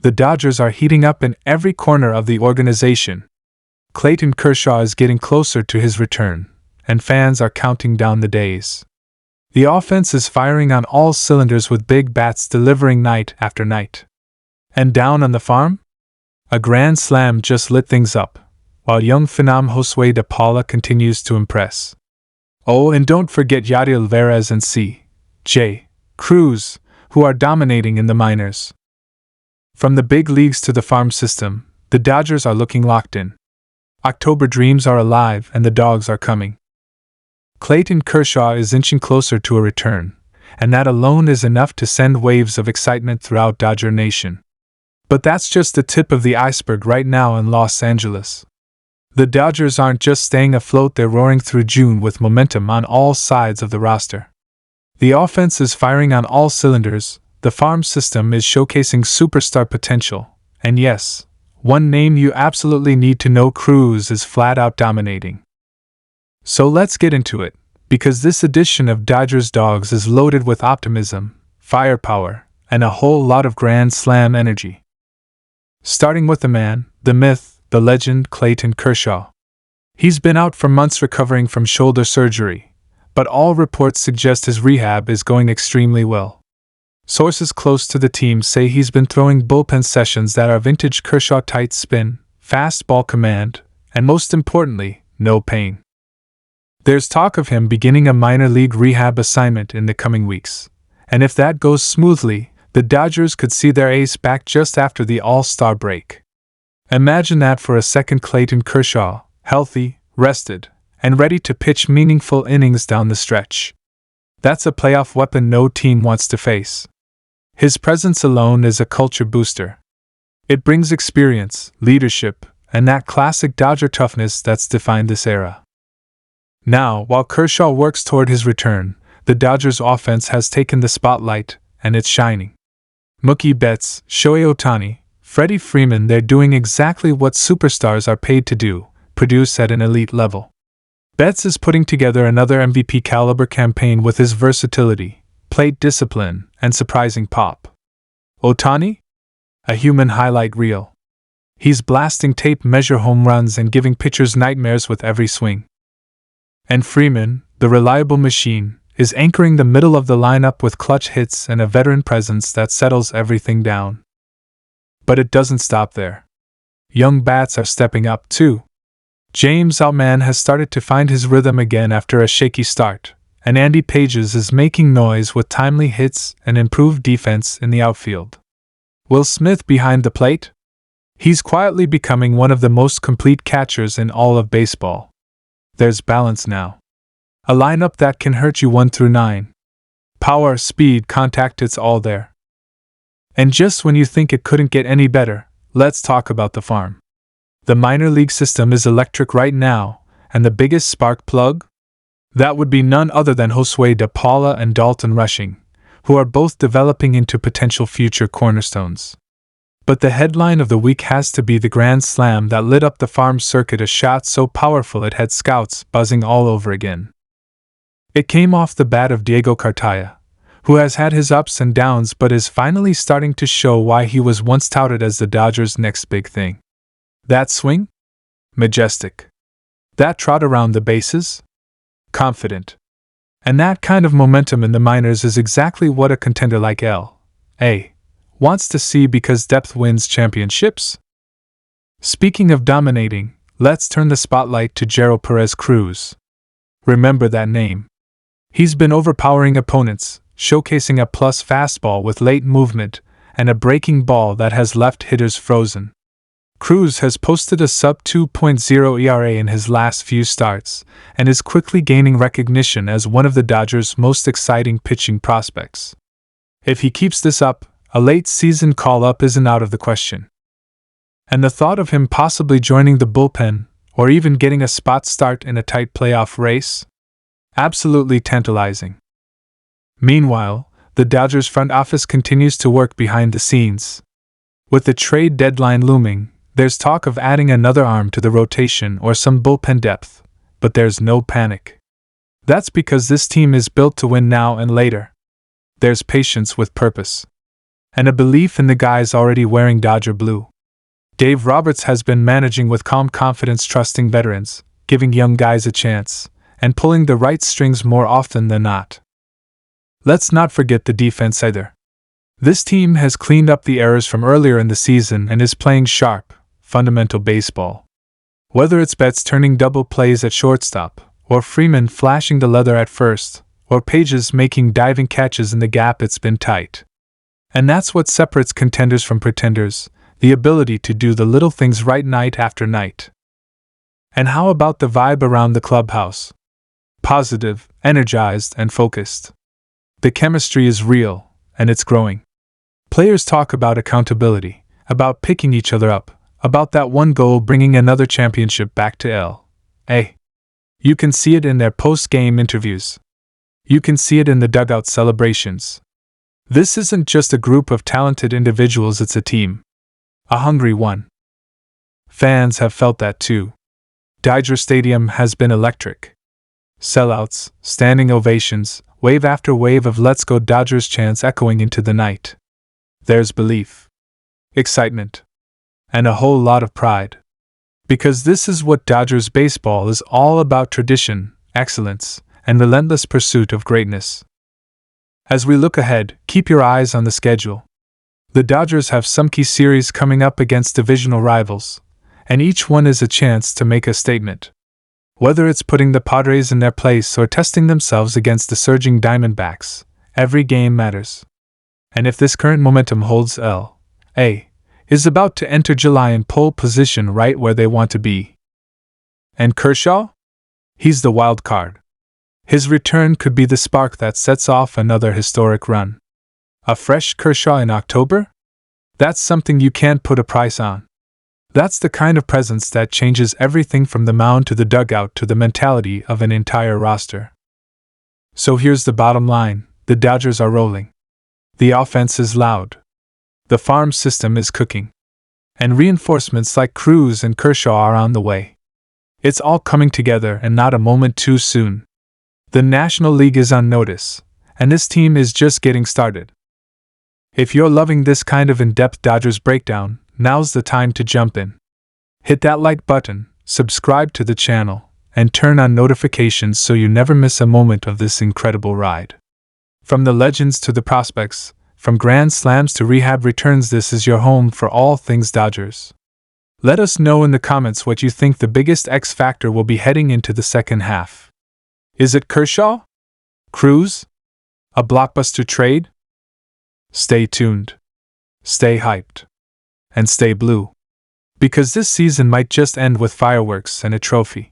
The Dodgers are heating up in every corner of the organization. Clayton Kershaw is getting closer to his return, and fans are counting down the days. The offense is firing on all cylinders with big bats delivering night after night. And down on the farm? A grand slam just lit things up, while young phenom Josue De Paula continues to impress. Oh, and don't forget Jeral Perez and C.J. Cruz, who are dominating in the minors. From the big leagues to the farm system, the Dodgers are looking locked in. October dreams are alive and the Dawgs are coming. Clayton Kershaw is inching closer to a return, and that alone is enough to send waves of excitement throughout Dodger Nation. But that's just the tip of the iceberg right now in Los Angeles. The Dodgers aren't just staying afloat, they're roaring through June with momentum on all sides of the roster. The offense is firing on all cylinders, the farm system is showcasing superstar potential, and yes, one name you absolutely need to know: Cruz is flat out dominating. So let's get into it, because this edition of Dodgers Dawgs is loaded with optimism, firepower, and a whole lot of grand slam energy. Starting with the man, the myth, the legend, Clayton Kershaw. He's been out for months recovering from shoulder surgery, but all reports suggest his rehab is going extremely well. Sources close to the team say he's been throwing bullpen sessions that are vintage Kershaw: tight spin, fastball command, and most importantly, no pain. There's talk of him beginning a minor league rehab assignment in the coming weeks, and if that goes smoothly, the Dodgers could see their ace back just after the All-Star break. Imagine that for a second: Clayton Kershaw, healthy, rested, and ready to pitch meaningful innings down the stretch. That's a playoff weapon no team wants to face. His presence alone is a culture booster. It brings experience, leadership, and that classic Dodger toughness that's defined this era. Now, while Kershaw works toward his return, the Dodgers' offense has taken the spotlight, and it's shining. Mookie Betts, Shohei Ohtani, Freddie Freeman, they're doing exactly what superstars are paid to do: produce at an elite level. Betts is putting together another MVP-caliber campaign with his versatility, plate discipline, and surprising pop. Ohtani? A human highlight reel. He's blasting tape measure home runs and giving pitchers nightmares with every swing. And Freeman, the reliable machine, is anchoring the middle of the lineup with clutch hits and a veteran presence that settles everything down. But it doesn't stop there. Young bats are stepping up too. James Outman has started to find his rhythm again after a shaky start, and Andy Pages is making noise with timely hits and improved defense in the outfield. Will Smith behind the plate? He's quietly becoming one of the most complete catchers in all of baseball. There's balance now. A lineup that can hurt you 1 through 9. Power, speed, contact, it's all there. And just when you think it couldn't get any better, let's talk about the farm. The minor league system is electric right now, and the biggest spark plug? That would be none other than Josue De Paula and Dalton Rushing, who are both developing into potential future cornerstones. But the headline of the week has to be the grand slam that lit up the farm circuit, a shot so powerful it had scouts buzzing all over again. It came off the bat of Diego Cartaya, who has had his ups and downs but is finally starting to show why he was once touted as the Dodgers' next big thing. That swing? Majestic. That trot around the bases? Confident. And that kind of momentum in the minors is exactly what a contender like L.A. wants to see, because depth wins championships. Speaking of dominating, let's turn the spotlight to Jeral Perez Cruz. Remember that name. He's been overpowering opponents, showcasing a plus fastball with late movement and a breaking ball that has left hitters frozen. Cruz has posted a sub-2.0 ERA in his last few starts and is quickly gaining recognition as one of the Dodgers' most exciting pitching prospects. If he keeps this up, a late-season call-up isn't out of the question. And the thought of him possibly joining the bullpen, or even getting a spot start in a tight playoff race? Absolutely tantalizing. Meanwhile, the Dodgers front office continues to work behind the scenes. With the trade deadline looming, there's talk of adding another arm to the rotation or some bullpen depth, but there's no panic. That's because this team is built to win now and later. There's patience with purpose. and a belief in the guys already wearing Dodger blue. Dave Roberts has been managing with calm confidence, trusting veterans, giving young guys a chance, and pulling the right strings more often than not. Let's not forget the defense either. This team has cleaned up the errors from earlier in the season and is playing sharp, fundamental baseball. Whether it's Betts turning double plays at shortstop, or Freeman flashing the leather at first, or Pages making diving catches in the gap, it's been tight. And that's what separates contenders from pretenders, the ability to do the little things right night after night. And how about the vibe around the clubhouse? Positive, energized, and focused. The chemistry is real, and it's growing. Players talk about accountability, about picking each other up, about that one goal bringing another championship back to L.A. You can see it in their post-game interviews. You can see it in the dugout celebrations. This isn't just a group of talented individuals, it's a team. A hungry one. Fans have felt that too. Dodger Stadium has been electric. Sellouts, standing ovations, wave after wave of "Let's Go Dodgers" chants echoing into the night. There's belief, excitement, and a whole lot of pride. Because this is what Dodgers baseball is all about: tradition, excellence, and relentless pursuit of greatness. As we look ahead, keep your eyes on the schedule. The Dodgers have some key series coming up against divisional rivals, and each one is a chance to make a statement. Whether it's putting the Padres in their place or testing themselves against the surging Diamondbacks, every game matters. And if this current momentum holds, L.A. is about to enter July in pole position, right where they want to be. And Kershaw? He's the wild card. His return could be the spark that sets off another historic run. A fresh Kershaw in October? That's something you can't put a price on. That's the kind of presence that changes everything from the mound to the dugout to the mentality of an entire roster. So here's the bottom line: the Dodgers are rolling. The offense is loud. The farm system is cooking. And reinforcements like Cruz and Kershaw are on the way. It's all coming together, and not a moment too soon. The National League is on notice, and this team is just getting started. If you're loving this kind of in-depth Dodgers breakdown, now's the time to jump in. Hit that like button, subscribe to the channel, and turn on notifications so you never miss a moment of this incredible ride. From the legends to the prospects, from grand slams to rehab returns, this is your home for all things Dodgers. Let us know in the comments what you think the biggest X factor will be heading into the second half. Is it Kershaw? Cruz? A blockbuster trade? Stay tuned. Stay hyped. And stay blue. Because this season might just end with fireworks and a trophy.